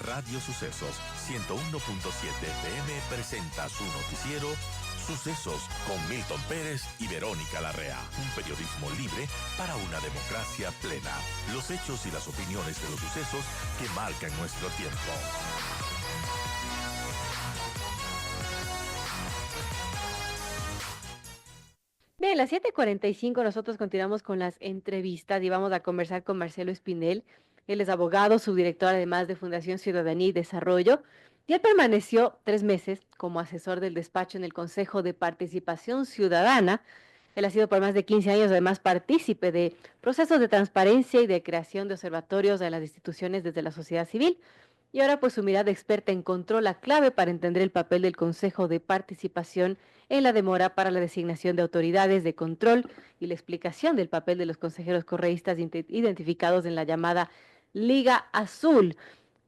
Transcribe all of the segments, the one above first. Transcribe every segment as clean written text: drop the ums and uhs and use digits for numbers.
Radio Sucesos 101.7 FM presenta su noticiero Sucesos con Milton Pérez y Verónica Larrea. Un periodismo libre para una democracia plena. Los hechos y las opiniones de los sucesos que marcan nuestro tiempo. Bien, las 7:45 nosotros continuamos con las entrevistas y vamos a conversar con Marcelo Espinel. Él es abogado, subdirector además de Fundación Ciudadanía y Desarrollo, y él permaneció 3 meses como asesor del despacho en el Consejo de Participación Ciudadana. Él ha sido por más de 15 años además partícipe de procesos de transparencia y de creación de observatorios de las instituciones desde la sociedad civil. Y ahora pues su mirada experta encontró la clave para entender el papel del Consejo de Participación en la demora para la designación de autoridades de control y la explicación del papel de los consejeros correístas identificados en la llamada Liga Azul.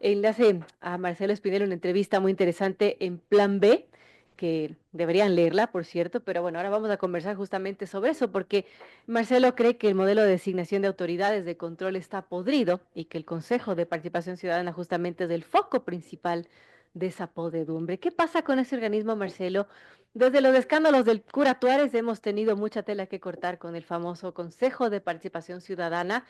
Le hace a Marcelo Espinel una entrevista muy interesante en Plan B, que deberían leerla, por cierto, pero bueno, ahora vamos a conversar justamente sobre eso, porque Marcelo cree que el modelo de designación de autoridades de control está podrido y que el Consejo de Participación Ciudadana justamente es el foco principal de esa podredumbre. ¿Qué pasa con ese organismo, Marcelo? Desde los escándalos del cura Tuárez hemos tenido mucha tela que cortar con el famoso Consejo de Participación Ciudadana,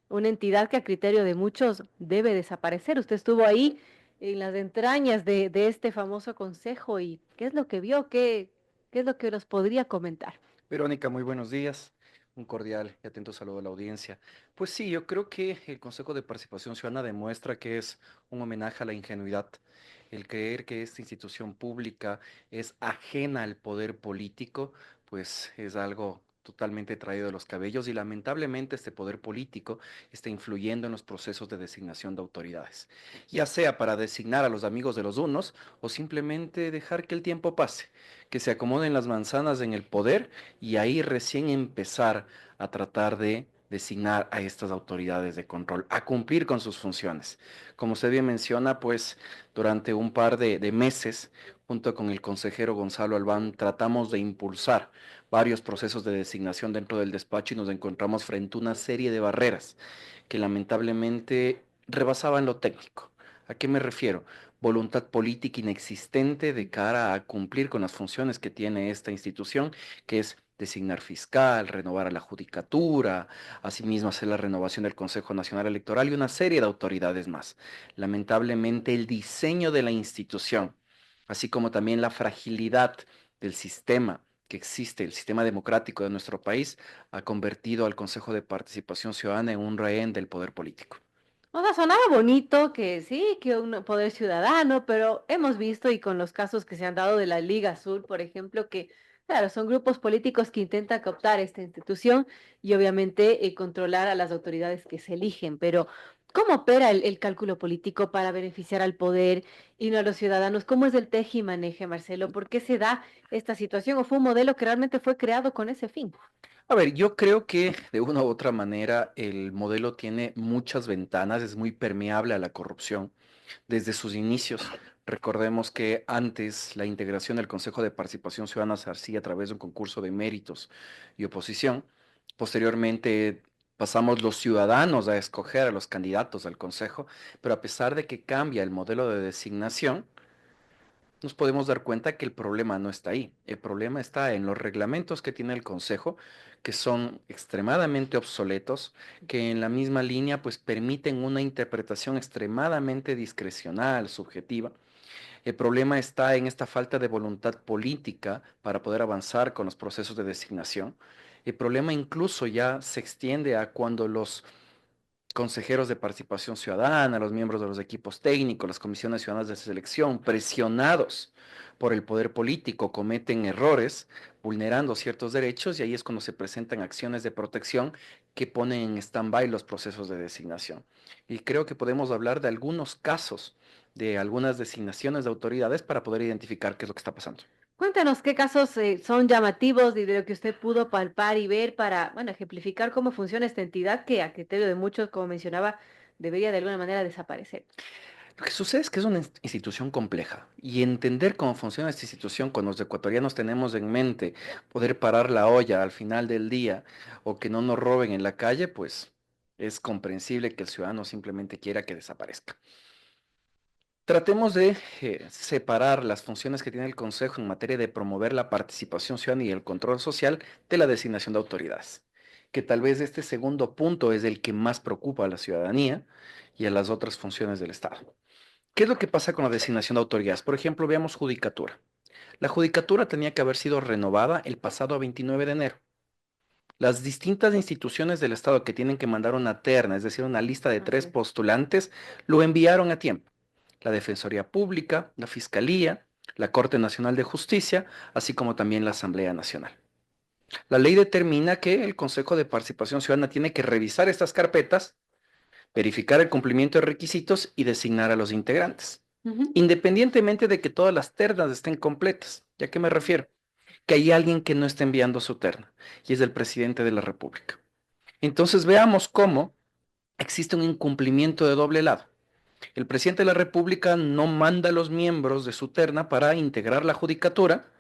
una entidad que a criterio de muchos debe desaparecer. Usted estuvo ahí en las entrañas de este famoso consejo y ¿qué es lo que vio? ¿Qué es lo que nos podría comentar? Verónica, muy buenos días. Un cordial y atento saludo a la audiencia. Pues sí, yo creo que el Consejo de Participación Ciudadana demuestra que es un homenaje a la ingenuidad. El creer que esta institución pública es ajena al poder político, pues es algo totalmente traído de los cabellos y lamentablemente este poder político está influyendo en los procesos de designación de autoridades, ya sea para designar a los amigos de los unos o simplemente dejar que el tiempo pase, que se acomoden las manzanas en el poder y ahí recién empezar a tratar de designar a estas autoridades de control, a cumplir con sus funciones. Como usted bien menciona, pues durante un par de meses, junto con el consejero Gonzalo Albán, tratamos de impulsar varios procesos de designación dentro del despacho y nos encontramos frente a una serie de barreras que lamentablemente rebasaban lo técnico. ¿A qué me refiero? Voluntad política inexistente de cara a cumplir con las funciones que tiene esta institución, que es designar fiscal, renovar a la judicatura, asimismo hacer la renovación del Consejo Nacional Electoral y una serie de autoridades más. Lamentablemente, el diseño de la institución, así como también la fragilidad del sistema que existe, el sistema democrático de nuestro país, ha convertido al Consejo de Participación Ciudadana en un rehén del poder político. O sea, sonaba bonito que sí, que un poder ciudadano, pero hemos visto y con los casos que se han dado de la Liga Azul, por ejemplo, que, claro, son grupos políticos que intentan cooptar esta institución y obviamente controlar a las autoridades que se eligen, pero ¿cómo opera el cálculo político para beneficiar al poder y no a los ciudadanos? ¿Cómo es el teje y maneje, Marcelo? ¿Por qué se da esta situación o fue un modelo que realmente fue creado con ese fin? A ver, yo creo que de una u otra manera el modelo tiene muchas ventanas, es muy permeable a la corrupción desde sus inicios. Recordemos que antes la integración del Consejo de Participación Ciudadana se hacía a través de un concurso de méritos y oposición. Posteriormente pasamos los ciudadanos a escoger a los candidatos al Consejo, pero a pesar de que cambia el modelo de designación, nos podemos dar cuenta que el problema no está ahí. El problema está en los reglamentos que tiene el Consejo, que son extremadamente obsoletos, que en la misma línea pues permiten una interpretación extremadamente discrecional, subjetiva. El problema está en esta falta de voluntad política para poder avanzar con los procesos de designación. El problema incluso ya se extiende a cuando los consejeros de participación ciudadana, los miembros de los equipos técnicos, las comisiones ciudadanas de selección, presionados por el poder político, cometen errores vulnerando ciertos derechos y ahí es cuando se presentan acciones de protección que ponen en stand-by los procesos de designación. Y creo que podemos hablar de algunos casos de algunas designaciones de autoridades para poder identificar qué es lo que está pasando. Cuéntanos qué casos son llamativos y de lo que usted pudo palpar y ver para, bueno, ejemplificar cómo funciona esta entidad que a criterio de muchos, como mencionaba, debería de alguna manera desaparecer. Lo que sucede es que es una institución compleja y entender cómo funciona esta institución cuando los ecuatorianos tenemos en mente poder parar la olla al final del día o que no nos roben en la calle, pues es comprensible que el ciudadano simplemente quiera que desaparezca. Tratemos de separar las funciones que tiene el Consejo en materia de promover la participación ciudadana y el control social de la designación de autoridades, que tal vez este segundo punto es el que más preocupa a la ciudadanía y a las otras funciones del Estado. ¿Qué es lo que pasa con la designación de autoridades? Por ejemplo, veamos judicatura. La judicatura tenía que haber sido renovada el pasado 29 de enero. Las distintas instituciones del Estado que tienen que mandar una terna, es decir, una lista de Así 3 es. postulantes, lo enviaron a tiempo. La Defensoría Pública, la Fiscalía, la Corte Nacional de Justicia, así como también la Asamblea Nacional. La ley determina que el Consejo de Participación Ciudadana tiene que revisar estas carpetas, verificar el cumplimiento de requisitos y designar a los integrantes, Ujú. independientemente de que todas las ternas estén completas. ¿Ya a qué me refiero? Que hay alguien que no está enviando su terna y es el presidente de la República. Entonces veamos cómo existe un incumplimiento de doble lado. El presidente de la República no manda a los miembros de su terna para integrar la judicatura,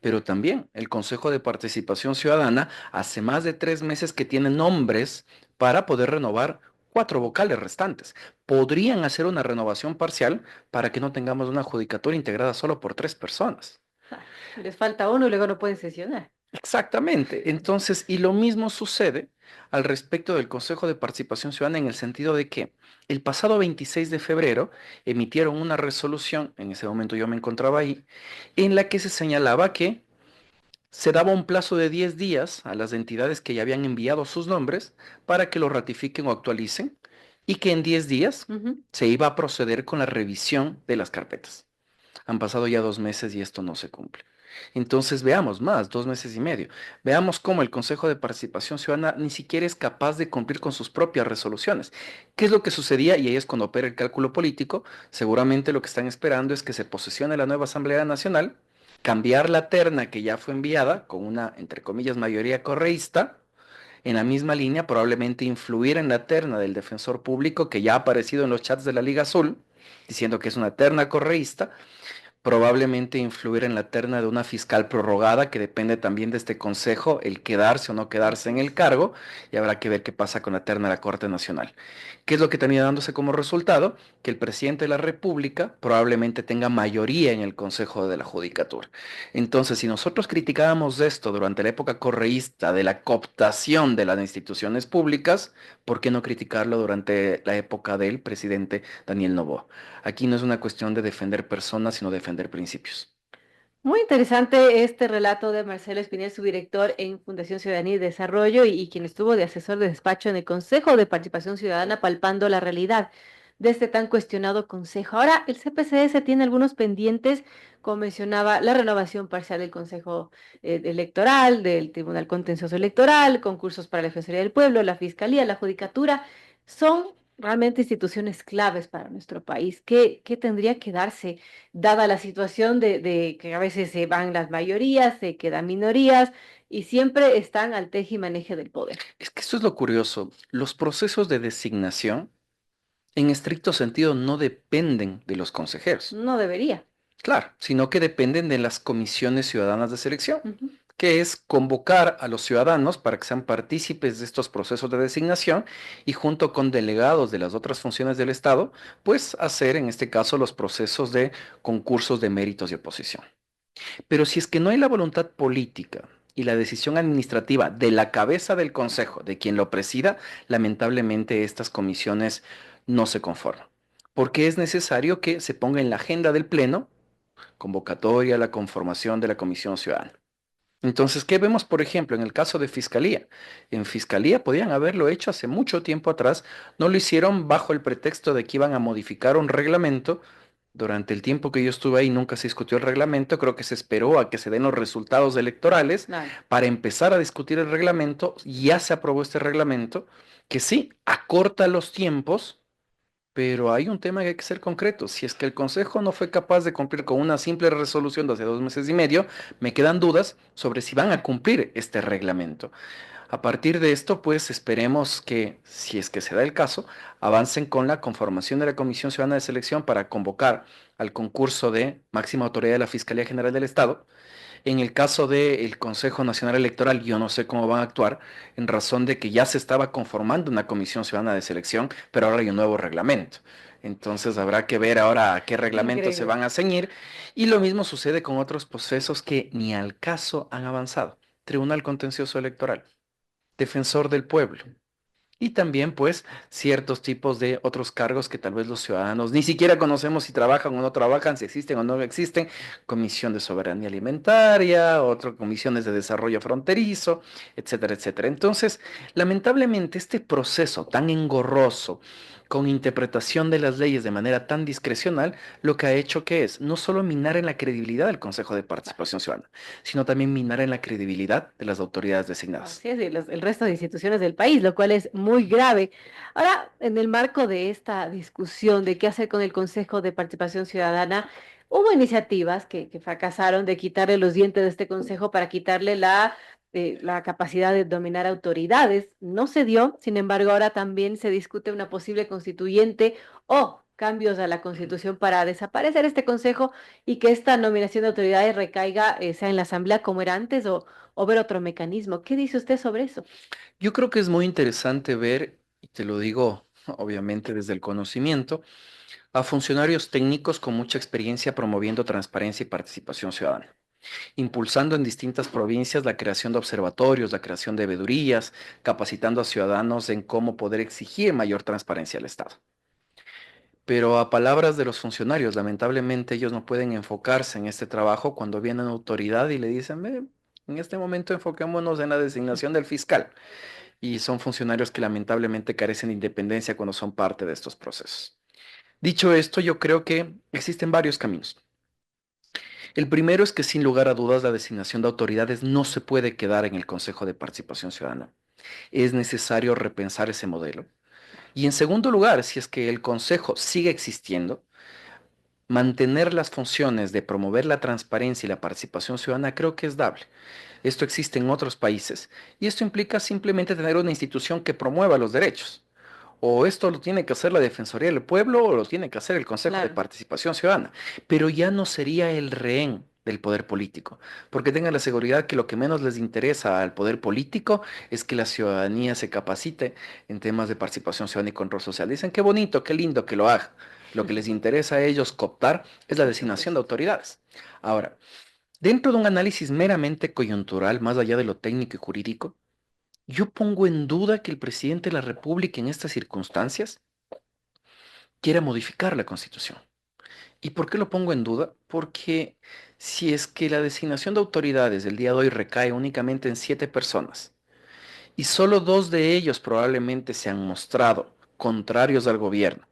pero también el Consejo de Participación Ciudadana hace más de 3 meses que tiene nombres para poder renovar 4 vocales restantes. Podrían hacer una renovación parcial para que no tengamos una judicatura integrada solo por 3 personas. Ah, les falta uno y luego no pueden sesionar. Exactamente. Entonces, y lo mismo sucede al respecto del Consejo de Participación Ciudadana en el sentido de que el pasado 26 de febrero emitieron una resolución, en ese momento yo me encontraba ahí, en la que se señalaba que se daba un plazo de 10 días a las entidades que ya habían enviado sus nombres para que lo ratifiquen o actualicen y que en 10 días Ujú. se iba a proceder con la revisión de las carpetas. Han pasado ya 2 meses y esto no se cumple. Entonces veamos más, 2 meses y medio. Veamos cómo el Consejo de Participación Ciudadana ni siquiera es capaz de cumplir con sus propias resoluciones. ¿Qué es lo que sucedía? Y ahí es cuando opera el cálculo político. Seguramente lo que están esperando es que se posesione la nueva Asamblea Nacional, cambiar la terna que ya fue enviada con una, entre comillas, mayoría correísta. En la misma línea, probablemente influir en la terna del defensor público que ya ha aparecido en los chats de la Liga Azul, diciendo que es una terna correísta, probablemente influir en la terna de una fiscal prorrogada, que depende también de este consejo, el quedarse o no quedarse Así en el es. cargo, y habrá que ver qué pasa con la terna de la Corte Nacional. ¿Qué es lo que termina dándose como resultado? Que el presidente de la República probablemente tenga mayoría en el Consejo de la Judicatura. Entonces, si nosotros criticábamos esto durante la época correísta de la cooptación de las instituciones públicas, ¿por qué no criticarlo durante la época del presidente Daniel Noboa? Aquí no es una cuestión de defender personas, sino defender principios. Muy interesante este relato de Marcelo Espinel, su director en Fundación Ciudadanía y Desarrollo y quien estuvo de asesor de despacho en el Consejo de Participación Ciudadana, palpando la realidad de este tan cuestionado consejo. Ahora, el CPCS tiene algunos pendientes, como mencionaba, la renovación parcial del Consejo Electoral, del Tribunal Contencioso Electoral, concursos para la Defensoría del Pueblo, la Fiscalía, la Judicatura. Son realmente instituciones claves para nuestro país. ¿Qué tendría que darse? Dada la situación de que a veces se van las mayorías, se quedan minorías y siempre están al teje y maneje del poder. Es que esto es lo curioso. Los procesos de designación, en estricto sentido, no dependen de los consejeros, No debería. claro, sino que dependen de las comisiones ciudadanas de selección, Ujú. que es convocar a los ciudadanos para que sean partícipes de estos procesos de designación y junto con delegados de las otras funciones del Estado, pues hacer en este caso los procesos de concursos de méritos y oposición. Pero si es que no hay la voluntad política y la decisión administrativa de la cabeza del consejo, de quien lo presida, lamentablemente estas comisiones no se conforman. Porque es necesario que se ponga en la agenda del Pleno convocatoria a la conformación de la Comisión Ciudadana. Entonces, ¿qué vemos, por ejemplo, en el caso de Fiscalía? En Fiscalía podían haberlo hecho hace mucho tiempo atrás, no lo hicieron bajo el pretexto de que iban a modificar un reglamento. Durante el tiempo que yo estuve ahí nunca se discutió el reglamento, creo que se esperó a que se den los resultados electorales Claro. para empezar a discutir el reglamento. Ya se aprobó este reglamento, que sí, acorta los tiempos, pero hay un tema que hay que ser concreto. Si es que el Consejo no fue capaz de cumplir con una simple resolución de hace 2 meses y medio, me quedan dudas sobre si van a cumplir este reglamento. A partir de esto, pues esperemos que, si es que se da el caso, avancen con la conformación de la Comisión Ciudadana de Selección para convocar al concurso de máxima autoridad de la Fiscalía General del Estado. En el caso del Consejo Nacional Electoral, yo no sé cómo van a actuar, en razón de que ya se estaba conformando una Comisión Ciudadana de Selección, pero ahora hay un nuevo reglamento. Entonces habrá que ver ahora a qué reglamentos se Increíble. van a ceñir. Y lo mismo sucede con otros procesos que ni al caso han avanzado. Tribunal Contencioso Electoral, Defensor del Pueblo. Y también, pues, ciertos tipos de otros cargos que tal vez los ciudadanos ni siquiera conocemos si trabajan o no trabajan, si existen o no existen. Comisión de Soberanía Alimentaria, otras comisiones de desarrollo fronterizo, etcétera, etcétera. Entonces, lamentablemente, este proceso tan engorroso, con interpretación de las leyes de manera tan discrecional, lo que ha hecho que es no solo minar en la credibilidad del Consejo de Participación Ciudadana, sino también minar en la credibilidad de las autoridades designadas. Así es, y el resto de instituciones del país, lo cual es muy grave. Ahora, en el marco de esta discusión de qué hacer con el Consejo de Participación Ciudadana, hubo iniciativas que fracasaron de quitarle los dientes de este consejo para quitarle la capacidad de dominar autoridades. No se dio, sin embargo, ahora también se discute una posible constituyente o cambios a la Constitución para desaparecer este consejo y que esta nominación de autoridades recaiga, sea en la Asamblea como era antes o ver otro mecanismo. ¿Qué dice usted sobre eso? Yo creo que es muy interesante ver, y te lo digo obviamente desde el conocimiento, a funcionarios técnicos con mucha experiencia promoviendo transparencia y participación ciudadana, impulsando en distintas provincias la creación de observatorios, la creación de veedurías, capacitando a ciudadanos en cómo poder exigir mayor transparencia al Estado. Pero a palabras de los funcionarios, lamentablemente ellos no pueden enfocarse en este trabajo cuando viene una autoridad y le dicen, "Ve, en este momento enfoquémonos en la designación del fiscal". Y son funcionarios que lamentablemente carecen de independencia cuando son parte de estos procesos. Dicho esto, yo creo que existen varios caminos. El primero es que sin lugar a dudas la designación de autoridades no se puede quedar en el Consejo de Participación Ciudadana. Es necesario repensar ese modelo. Y en segundo lugar, si es que el Consejo sigue existiendo, mantener las funciones de promover la transparencia y la participación ciudadana creo que es dable. Esto existe en otros países y esto implica simplemente tener una institución que promueva los derechos. O esto lo tiene que hacer la Defensoría del Pueblo o lo tiene que hacer el Consejo de Claro. Participación Ciudadana, pero ya no sería el rehén del poder político, porque tengan la seguridad que lo que menos les interesa al poder político es que la ciudadanía se capacite en temas de participación ciudadana y control social. Dicen qué bonito, qué lindo que lo haga. Lo que les interesa a ellos cooptar es la Por designación de supuesto. autoridades. Ahora, dentro de un análisis meramente coyuntural, más allá de lo técnico y jurídico, yo pongo en duda que el presidente de la República en estas circunstancias quiera modificar la Constitución. ¿Y por qué lo pongo en duda? Porque si es que la designación de autoridades del día de hoy recae únicamente en 7 personas y solo 2 de ellos probablemente se han mostrado contrarios al gobierno,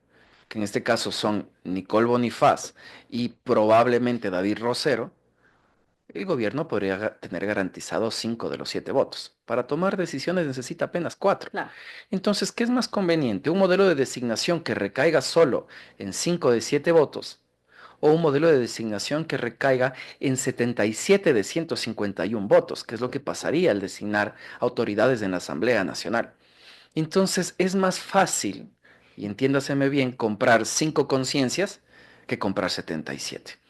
que en este caso son Nicole Bonifaz y probablemente David Rosero, el gobierno podría tener garantizados 5 de los 7 votos. Para tomar decisiones necesita apenas 4. Claro. Entonces, ¿qué es más conveniente? ¿Un modelo de designación que recaiga solo en 5 de 7 votos? ¿O un modelo de designación que recaiga en 77 de 151 votos, que es lo que pasaría al designar autoridades en la Asamblea Nacional? Entonces, es más fácil, y entiéndaseme bien, comprar 5 conciencias que comprar 77.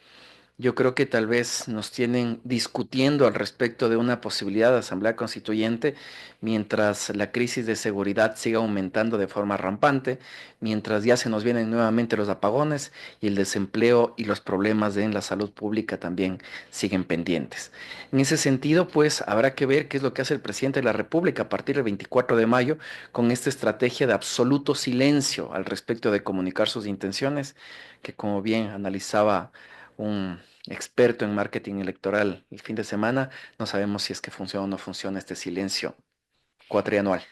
Yo creo que tal vez nos tienen discutiendo al respecto de una posibilidad de asamblea constituyente mientras la crisis de seguridad siga aumentando de forma rampante, mientras ya se nos vienen nuevamente los apagones y el desempleo y los problemas en la salud pública también siguen pendientes. En ese sentido, pues habrá que ver qué es lo que hace el presidente de la República a partir del 24 de mayo con esta estrategia de absoluto silencio al respecto de comunicar sus intenciones, que como bien analizaba un experto en marketing electoral el fin de semana, no sabemos si es que funciona o no funciona este silencio cuatrianual.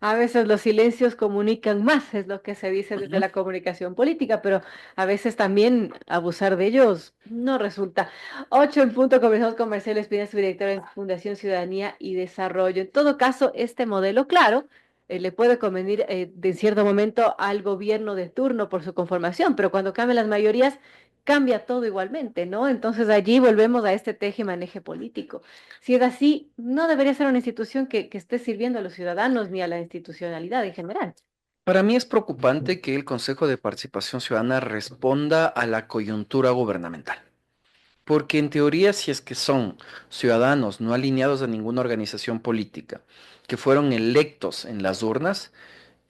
A veces los silencios comunican más, es lo que se dice desde Ujú. la comunicación política, pero a veces también abusar de ellos no resulta. 8 en punto, conversamos con Marcelo Espina, su director en Fundación Ciudadanía y Desarrollo. En todo caso, este modelo, claro, le puede convenir de cierto momento al gobierno de turno por su conformación, pero cuando cambian las mayorías, cambia todo igualmente, ¿no? Entonces allí volvemos a este teje y maneje político. Si es así, no debería ser una institución que esté sirviendo a los ciudadanos ni a la institucionalidad en general. Para mí es preocupante que el Consejo de Participación Ciudadana responda a la coyuntura gubernamental. Porque en teoría, si es que son ciudadanos no alineados a ninguna organización política, que fueron electos en las urnas,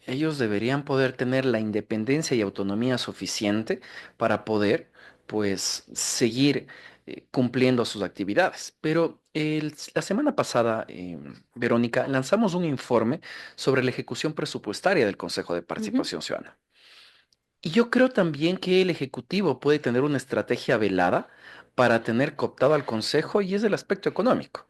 ellos deberían poder tener la independencia y autonomía suficiente para poder, pues, seguir cumpliendo sus actividades. Pero la semana pasada, Verónica, lanzamos un informe sobre la ejecución presupuestaria del Consejo de Ujú, Participación Ciudadana. Y yo creo también que el Ejecutivo puede tener una estrategia velada para tener cooptado al Consejo y es el aspecto económico.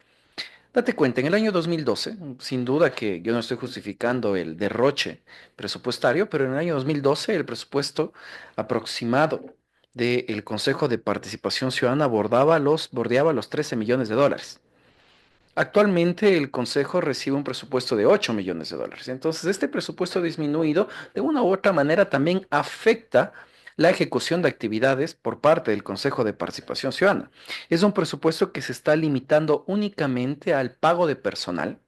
Date cuenta, en el año 2012, sin duda que yo no estoy justificando el derroche presupuestario, pero en el año 2012 el presupuesto aproximado del Consejo de Participación Ciudadana bordeaba los 13 millones de dólares. Actualmente el Consejo recibe un presupuesto de 8 millones de dólares. Entonces, este presupuesto disminuido de una u otra manera también afecta la ejecución de actividades por parte del Consejo de Participación Ciudadana. Es un presupuesto que se está limitando únicamente al pago de personal.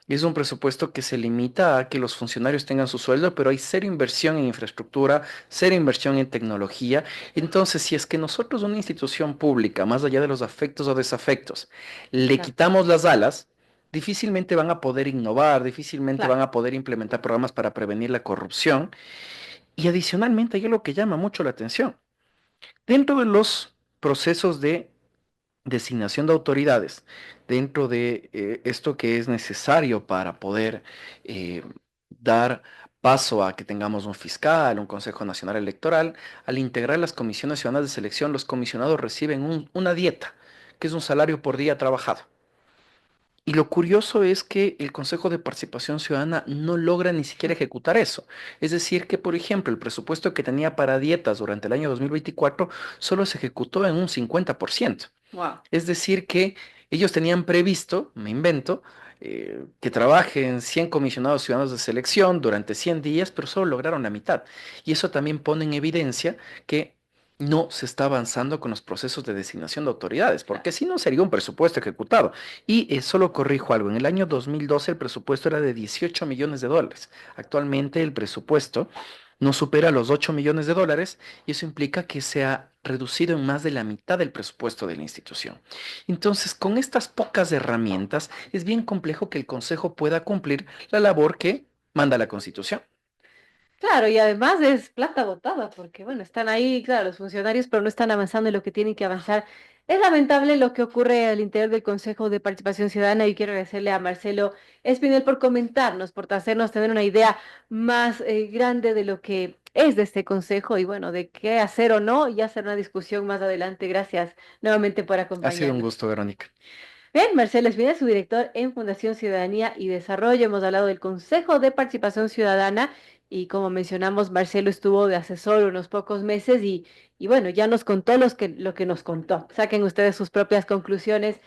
Es un presupuesto que se limita a que los funcionarios tengan su sueldo, pero hay cero inversión en infraestructura, cero inversión en tecnología. Entonces, si es que nosotros, una institución pública, más allá de los afectos o desafectos, le exacto, quitamos las alas, difícilmente van a poder innovar, difícilmente claro. van a poder implementar programas para prevenir la corrupción. Y adicionalmente, hay algo que llama mucho la atención. Dentro de los procesos de designación de autoridades dentro de esto que es necesario para poder eh, dar paso a que tengamos un fiscal, un Consejo Nacional Electoral. Al integrar las comisiones ciudadanas de selección, los comisionados reciben una dieta, que es un salario por día trabajado. Y lo curioso es que el Consejo de Participación Ciudadana no logra ni siquiera ejecutar eso. Es decir, que, por ejemplo, el presupuesto que tenía para dietas durante el año 2024 solo se ejecutó en un 50%. Wow. Es decir, que ellos tenían previsto, me invento, que trabajen 100 comisionados ciudadanos de selección durante 100 días, pero solo lograron la mitad. Y eso también pone en evidencia que no se está avanzando con los procesos de designación de autoridades, porque si no sería un presupuesto ejecutado. Y solo corrijo algo, en el año 2012 el presupuesto era de 18 millones de dólares. Actualmente el presupuesto no supera los 8 millones de dólares y eso implica que se ha reducido en más de la mitad del presupuesto de la institución. Entonces, con estas pocas herramientas, es bien complejo que el Consejo pueda cumplir la labor que manda la Constitución. Claro, y además es plata botada, porque bueno, están ahí, claro, los funcionarios, pero no están avanzando en lo que tienen que avanzar. Es lamentable lo que ocurre al interior del Consejo de Participación Ciudadana y quiero agradecerle a Marcelo Espinel por comentarnos, por hacernos tener una idea más grande de lo que es de este consejo y bueno, de qué hacer o no, y hacer una discusión más adelante. Gracias nuevamente por Ha sido un acompañarnos. gusto, Verónica. Bien, Marcelo Espinel, su director en Fundación Ciudadanía y Desarrollo. Hemos hablado del Consejo de Participación Ciudadana y como mencionamos, Marcelo estuvo de asesor unos pocos meses y bueno, ya nos contó lo que nos contó. Saquen ustedes sus propias conclusiones